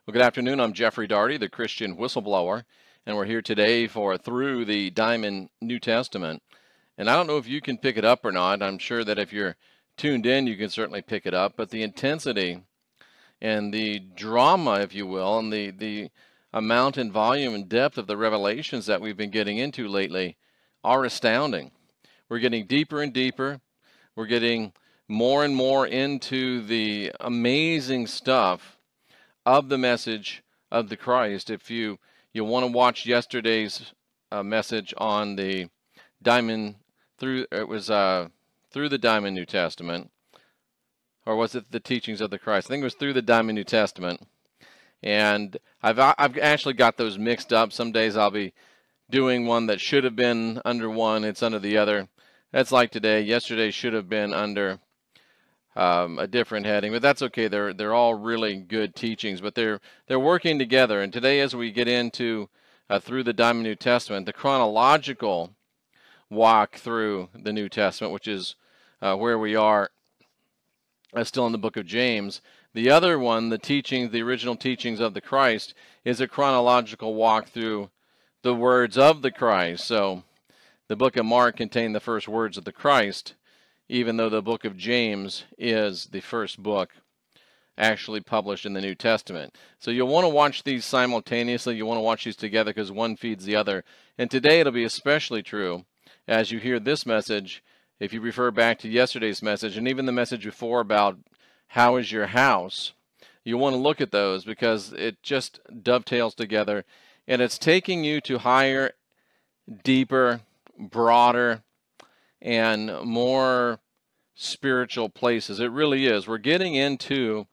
Well, good afternoon. I'm Jeffrey Daugherty, the Christian whistleblower, and we're here today for Through the Diamond New Testament. And I don't know if you can pick it up or not. I'm sure that if you're tuned in, you can certainly pick it up. But the intensity and the drama, if you will, and the amount and volume and depth of the revelations that we've been getting into lately are astounding. We're getting deeper and deeper. We're getting more and more into the amazing stuff of the message of the Christ. If you want to watch yesterday's message on the Diamond through the Diamond New Testament, or was it the teachings of the Christ? I think it was Through the Diamond New Testament. And I've actually got those mixed up. Some days I'll be doing one that should have been under one, it's under the other. That's like today. Yesterday should have been under a different heading, but that's okay. They're all really good teachings, but they're working together. And today, as we get into Through the Diamond New Testament, the chronological walk through the New Testament, which is where we are still in the book of James. The other one, the original teachings of the Christ, is a chronological walk through the words of the Christ. So the book of Mark contained the first words of the Christ, even though the book of James is the first book actually published in the New Testament. So you'll want to watch these simultaneously. You want to watch these together because one feeds the other. And today it'll be especially true as you hear this message. If you refer back to yesterday's message and even the message before about how is your house, you want to look at those because it just dovetails together. And it's taking you to higher, deeper, broader, and more spiritual places. It really is. We're getting into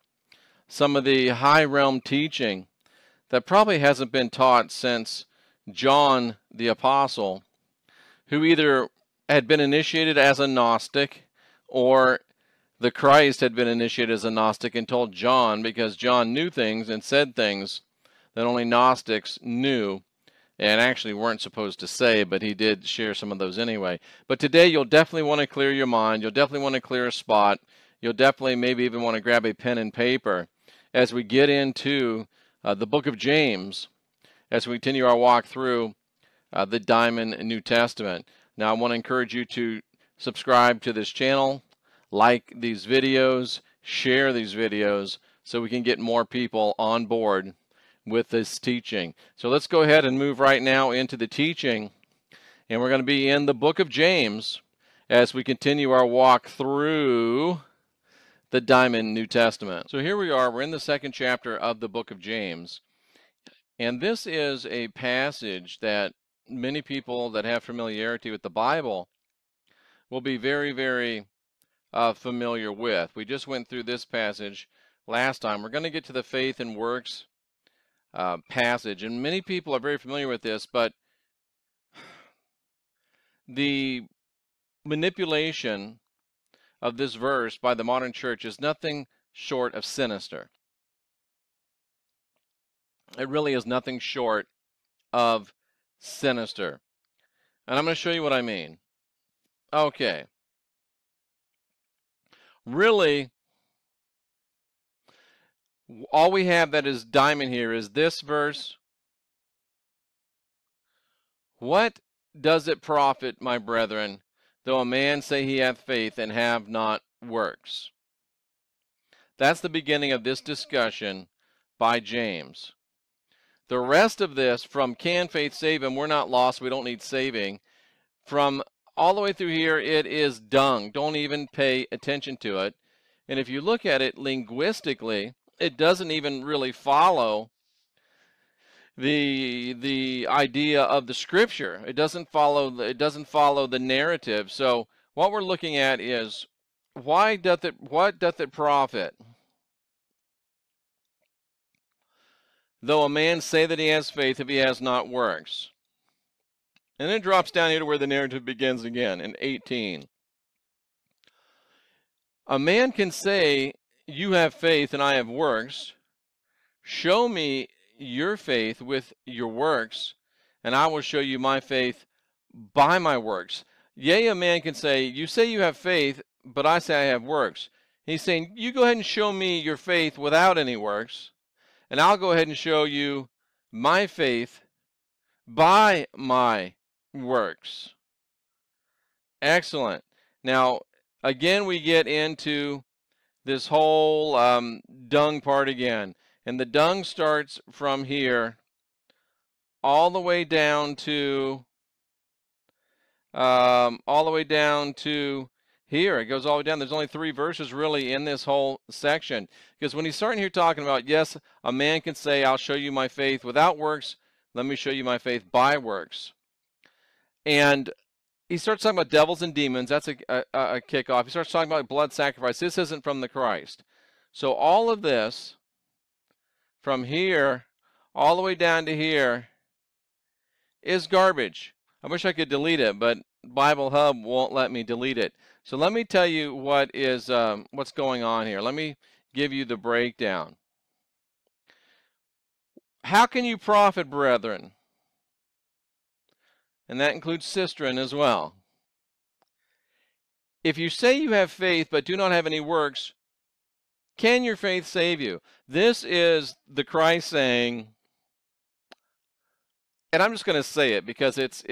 some of the high realm teaching that probably hasn't been taught since John the Apostle, who either had been initiated as a Gnostic or the Christ had been initiated as a Gnostic and told John, because John knew things and said things that only Gnostics knew and actually weren't supposed to say, but he did share some of those anyway. But today you'll definitely want to clear your mind. You'll definitely want to clear a spot. You'll definitely maybe even want to grab a pen and paper as we get into the book of James, as we continue our walk through the Diamond New Testament. Now I want to encourage you to subscribe to this channel, like these videos, share these videos so we can get more people on board with this teaching. So let's go ahead and move right now into the teaching, and we're going to be in the book of James as we continue our walk through the Diamond New Testament. So here we are, we're in the second chapter of the book of James, and this is a passage that many people that have familiarity with the Bible will be very, very familiar with. We just went through this passage last time. We're going to get to the faith and works passage, and many people are very familiar with this, but the manipulation of this verse by the modern church is nothing short of sinister. It really is nothing short of sinister. And I'm going to show you what I mean. Okay. Really, all we have that is diamond here is this verse. What does it profit, my brethren, though a man say he hath faith and have not works? That's the beginning of this discussion by James. The rest of this, from can faith save him, we're not lost, we don't need saving, from all the way through here, it is dung. Don't even pay attention to it. And if you look at it linguistically, it doesn't even really follow the idea of the scripture. It doesn't follow the narrative. So what we're looking at is what doth it profit, though a man say that he has faith, if he has not works? And then it drops down here to where the narrative begins again in 18. A man can say, you have faith and I have works. Show me your faith with your works, and I will show you my faith by my works. Yea, a man can say, you say you have faith, but I say I have works. He's saying, you go ahead and show me your faith without any works, and I'll go ahead and show you my faith by my works. Excellent. Now, again, we get into this whole dung part again. And the dung starts from here all the way down to here. It goes all the way down. There's only 3 verses really in this whole section. Because when he's starting here talking about, yes, a man can say, I'll show you my faith without works. Let me show you my faith by works. And he starts talking about devils and demons. That's a kickoff. He starts talking about blood sacrifice. This isn't from the Christ. So all of this, from here all the way down to here, is garbage. I wish I could delete it, but Bible Hub won't let me delete it. So let me tell you what is what's going on here. Let me give you the breakdown. How can you profit, brethren? And that includes sistren as well. If you say you have faith but do not have any works, can your faith save you? This is the Christ saying, and I'm just going to say it because it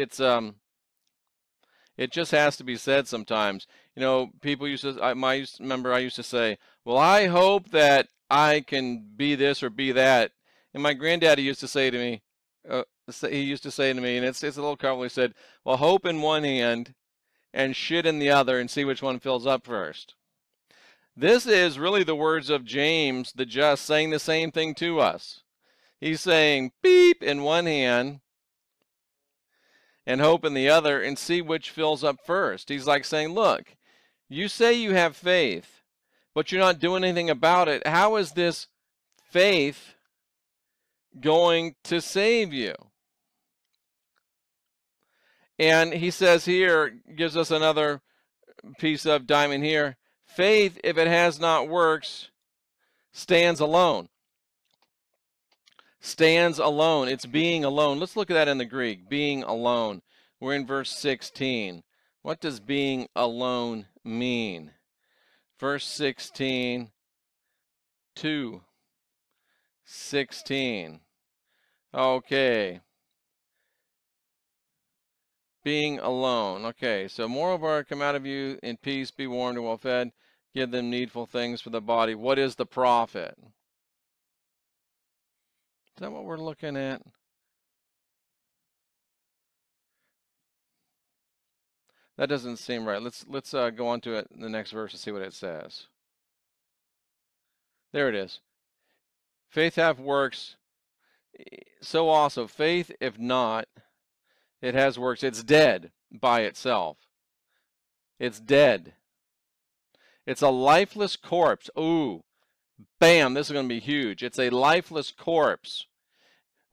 just has to be said sometimes. You know, people used to, I used to say, well, I hope that I can be this or be that. And my granddaddy used to say to me, and it's a little colorful, he said, well, hope in one hand and shit in the other and see which one fills up first. This is really the words of James the Just saying the same thing to us. He's saying, beep in one hand and hope in the other and see which fills up first. He's like saying, look, you say you have faith, but you're not doing anything about it. How is this faith going to save you? And he says here, gives us another piece of diamond here. Faith, if it has not works, stands alone. Stands alone. It's being alone. Let's look at that in the Greek. Being alone. We're in verse 16. What does being alone mean? Verse 16, 2:16. Okay. Being alone. Okay, so moreover, come out of you in peace, be warmed and well fed, give them needful things for the body. What is the profit? Is that what we're looking at? That doesn't seem right. Let's go on to it in the next verse and see what it says. There it is. Faith hath works. So also, faith, if not, it has works. It's dead by itself. It's dead. It's a lifeless corpse. Ooh, bam, this is going to be huge. It's a lifeless corpse.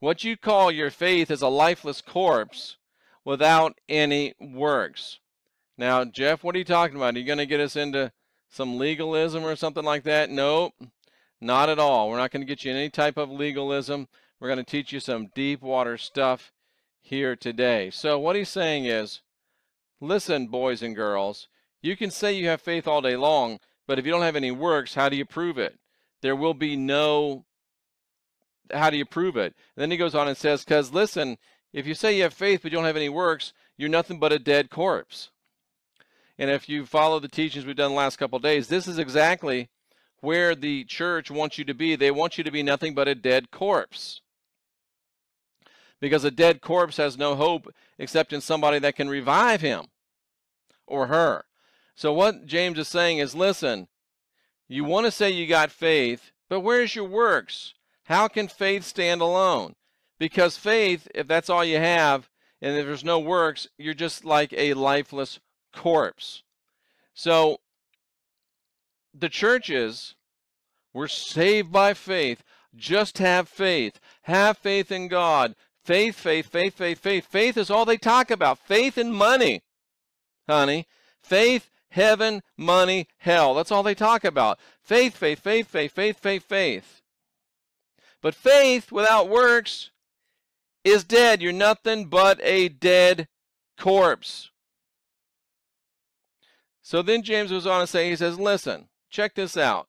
What you call your faith is a lifeless corpse without any works. Now, Jeff, what are you talking about? Are you going to get us into some legalism or something like that? Nope, not at all. We're not going to get you in any type of legalism. We're going to teach you some deep water stuff here today. So what he's saying is, listen, boys and girls, you can say you have faith all day long, but if you don't have any works, how do you prove it? There will be no, how do you prove it? And then he goes on and says, because listen, if you say you have faith but you don't have any works, you're nothing but a dead corpse. And if you follow the teachings we've done the last couple of days, this is exactly where the church wants you to be. They want you to be nothing but a dead corpse. Because a dead corpse has no hope except in somebody that can revive him or her. So what James is saying is, listen, you want to say you got faith, but where's your works? How can faith stand alone? Because faith, if that's all you have, and if there's no works, you're just like a lifeless corpse. So the churches were saved by faith. Just have faith. Have faith in God. Faith, faith, faith, faith, faith. Faith is all they talk about. Faith and money, honey. Faith, heaven, money, hell. That's all they talk about. Faith, faith, faith, faith, faith, faith, faith. But faith without works is dead. You're nothing but a dead corpse. So then James goes on to say, he says, listen, check this out.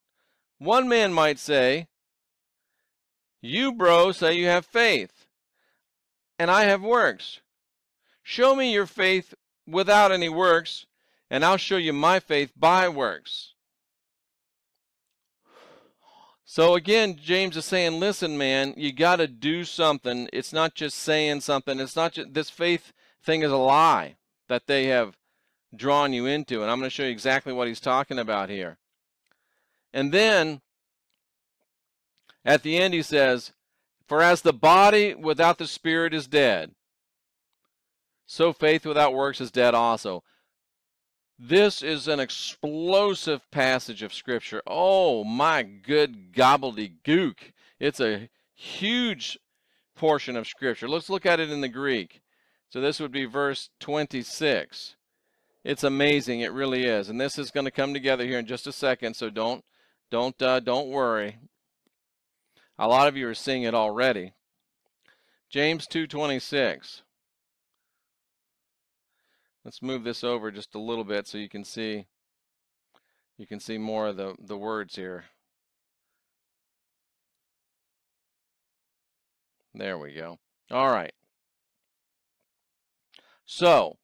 One man might say, You, bro, say you have faith, and I have works. Show me your faith without any works, and I'll show you my faith by works. So again, James is saying, listen, man, you got to do something. It's not just saying something. It's not just, this faith thing is a lie that they have drawn you into. And I'm going to show you exactly what he's talking about here. And then at the end he says, for as the body without the spirit is dead, so faith without works is dead also. This is an explosive passage of Scripture. Oh, my good gobbledygook. It's a huge portion of Scripture. Let's look at it in the Greek. So this would be verse 26. It's amazing. It really is. And this is going to come together here in just a second, so don't worry. A lot of you are seeing it already. James 2:26. Let's move this over just a little bit so you can see more of the words here. There we go. All right. So,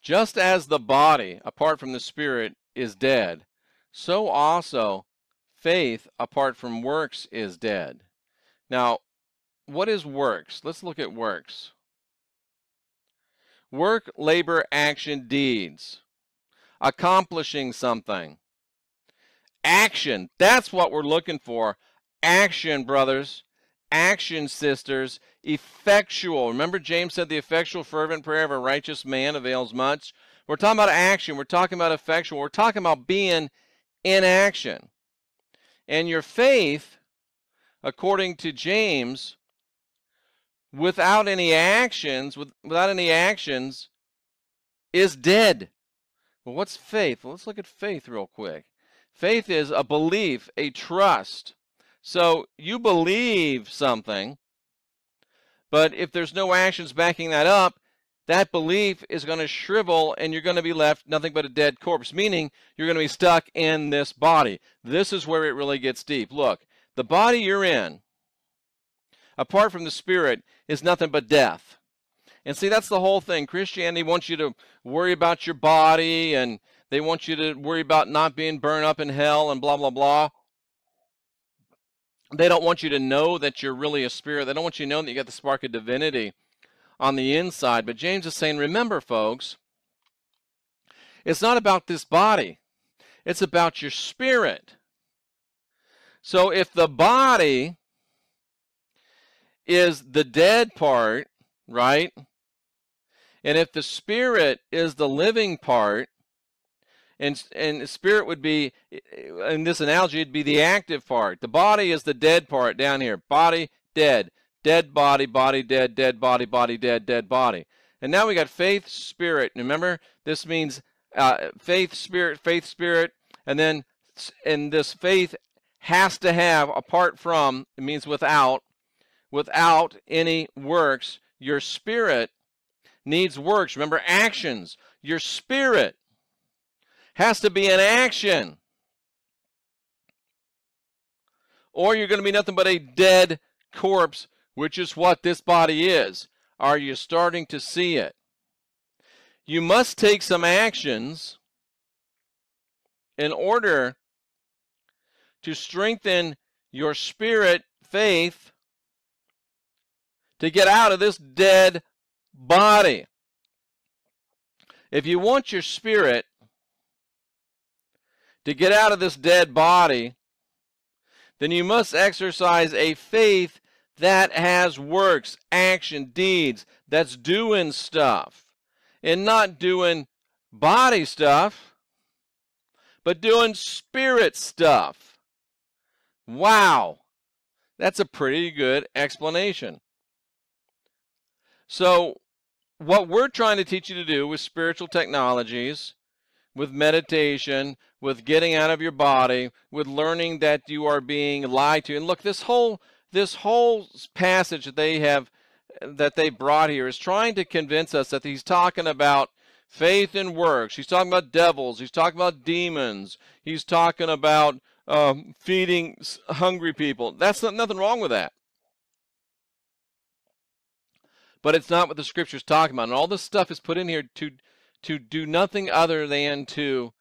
just as the body apart from the spirit is dead, so also faith apart from works is dead. Now, what is works? Let's look at works. Work, labor, action, deeds. Accomplishing something. Action. That's what we're looking for. Action, brothers. Action, sisters. Effectual. Remember James said the effectual fervent prayer of a righteous man avails much? We're talking about action. We're talking about effectual. We're talking about being in action. And your faith, according to James, without any actions, is dead. Well, what's faith? Well, let's look at faith real quick. Faith is a belief, a trust. So you believe something, but if there's no actions backing that up, that belief is going to shrivel and you're going to be left nothing but a dead corpse, meaning you're going to be stuck in this body. This is where it really gets deep. Look, the body you're in, apart from the spirit, is nothing but death. And see, that's the whole thing. Christianity wants you to worry about your body, and they want you to worry about not being burned up in hell and blah, blah, blah. They don't want you to know that you're really a spirit. They don't want you to know that you got the spark of divinity on the inside. But James is saying, remember, folks, it's not about this body. It's about your spirit. So if the body is the dead part, right? And if the spirit is the living part, and spirit would be, in this analogy, it'd be the active part. The body is the dead part down here. Body, dead. Dead body, body dead, dead body, body dead, dead body. And now we got faith, spirit. Remember, this means faith, spirit, and then this faith has to have, apart from, it means without any works. Your spirit needs works. Remember, actions. Your spirit has to be in action, or you're going to be nothing but a dead corpse, which is what this body is. Are you starting to see it? You must take some actions in order to strengthen your spirit faith to get out of this dead body. If you want your spirit to get out of this dead body, then you must exercise a faith that has works, action, deeds, that's doing stuff. And not doing body stuff, but doing spirit stuff. Wow. That's a pretty good explanation. So, what we're trying to teach you to do with spiritual technologies, with meditation, with getting out of your body, with learning that you are being lied to. And look, this whole passage that they brought here is trying to convince us that he's talking about faith and works. He's talking about devils. He's talking about demons. He's talking about feeding hungry people. That's nothing wrong with that. But it's not what the scripture's talking about. And all this stuff is put in here to do nothing other than to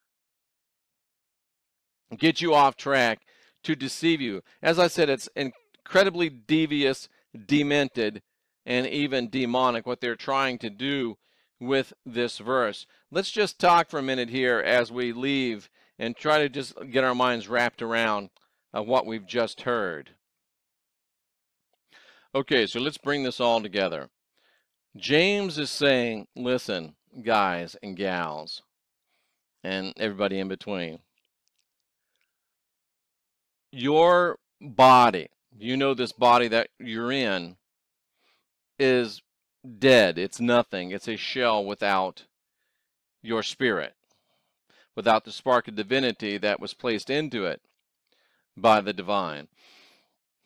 get you off track, to deceive you. As I said, it's incredibly devious, demented, and even demonic what they're trying to do with this verse. Let's just talk for a minute here as we leave and try to just get our minds wrapped around what we've just heard. Okay, so let's bring this all together. James is saying, listen, guys and gals, and everybody in between. Your body, you know, this body that you're in is dead. It's nothing. It's a shell without your spirit, without the spark of divinity that was placed into it by the divine.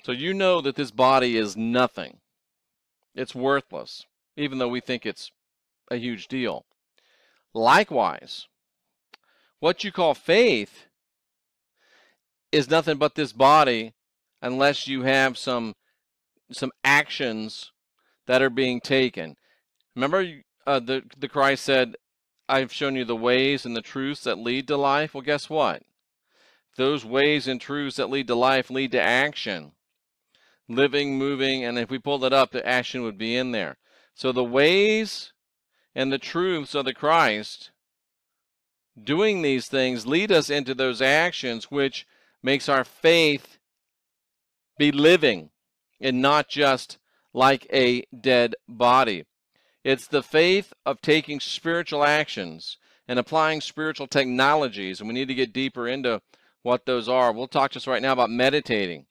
So you know that this body is nothing. It's worthless, even though we think it's a huge deal. Likewise, what you call faith is nothing but this body unless you have some actions that are being taken. Remember the Christ said, I've shown you the ways and the truths that lead to life. Well, guess what? Those ways and truths that lead to life lead to action. Living, moving, and if we pulled it up, the action would be in there. So the ways and the truths of the Christ doing these things lead us into those actions, which makes our faith be living and not just like a dead body. It's the faith of taking spiritual actions and applying spiritual technologies, and we need to get deeper into what those are. We'll talk just right now about meditating.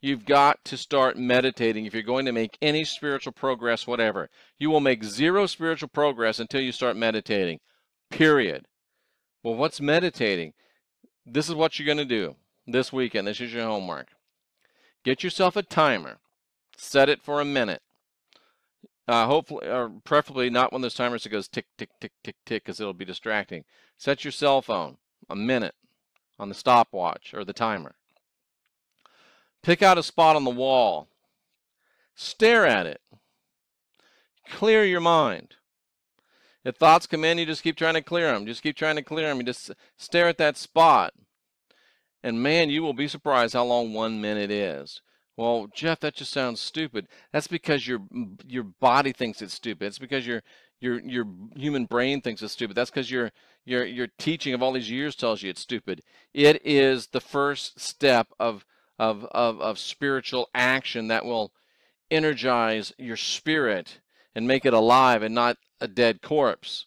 You've got to start meditating if you're going to make any spiritual progress, whatever. You will make zero spiritual progress until you start meditating, period. Well, what's meditating? This is what you're going to do this weekend. This is your homework. Get yourself a timer. Set it for a minute. Hopefully, or preferably not one of those timers that goes tick, tick, tick, tick, tick, because it'll be distracting. Set your cell phone a minute on the stopwatch or the timer. Pick out a spot on the wall. Stare at it. Clear your mind. If thoughts come in, you just keep trying to clear them. Just keep trying to clear them. You just stare at that spot. And man, you will be surprised how long 1 minute is. Well, Jeff, that just sounds stupid. That's because your body thinks it's stupid. It's because your human brain thinks it's stupid. That's because your teaching of all these years tells you it's stupid. It is the first step of spiritual action that will energize your spirit and make it alive and not a dead corpse.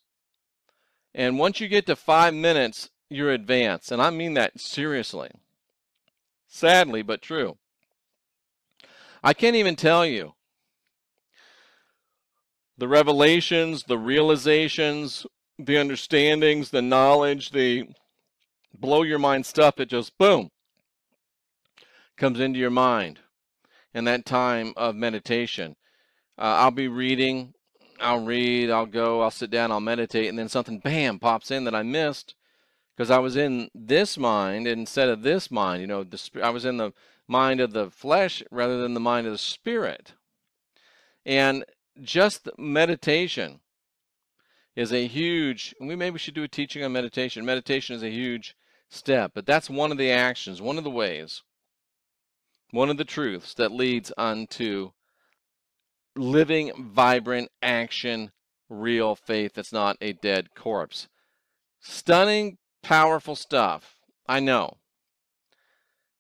And once you get to 5 minutes, you're advanced. And I mean that seriously. Sadly, but true. I can't even tell you the revelations, the realizations, the understandings, the knowledge, the blow your mind stuff that just boom comes into your mind in that time of meditation. I'll be reading, I'll read, I'll go, I'll sit down, I'll meditate, and then something bam pops in that I missed because I was in this mind instead of this mind. You know, I was in the mind of the flesh rather than the mind of the spirit. And just meditation is a huge, maybe we should do a teaching on meditation. Meditation is a huge step, but that's one of the actions, one of the ways, one of the truths that leads unto living, vibrant action, real faith that's not a dead corpse. Stunning, powerful stuff. I know.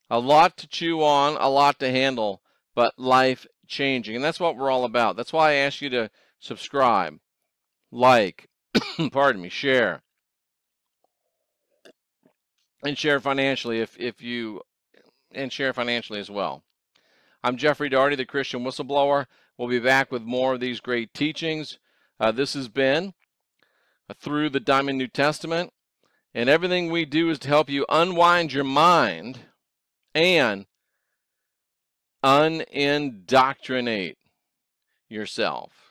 A lot to chew on, a lot to handle, but life-changing. And that's what we're all about. That's why I ask you to subscribe, like, pardon me, share. And share financially if you, and share financially as well. I'm Jeffrey Daugherty, the Christian Whistleblower. We'll be back with more of these great teachings. This has been Through the Diamond New Testament. And everything we do is to help you unwind your mind and unindoctrinate yourself.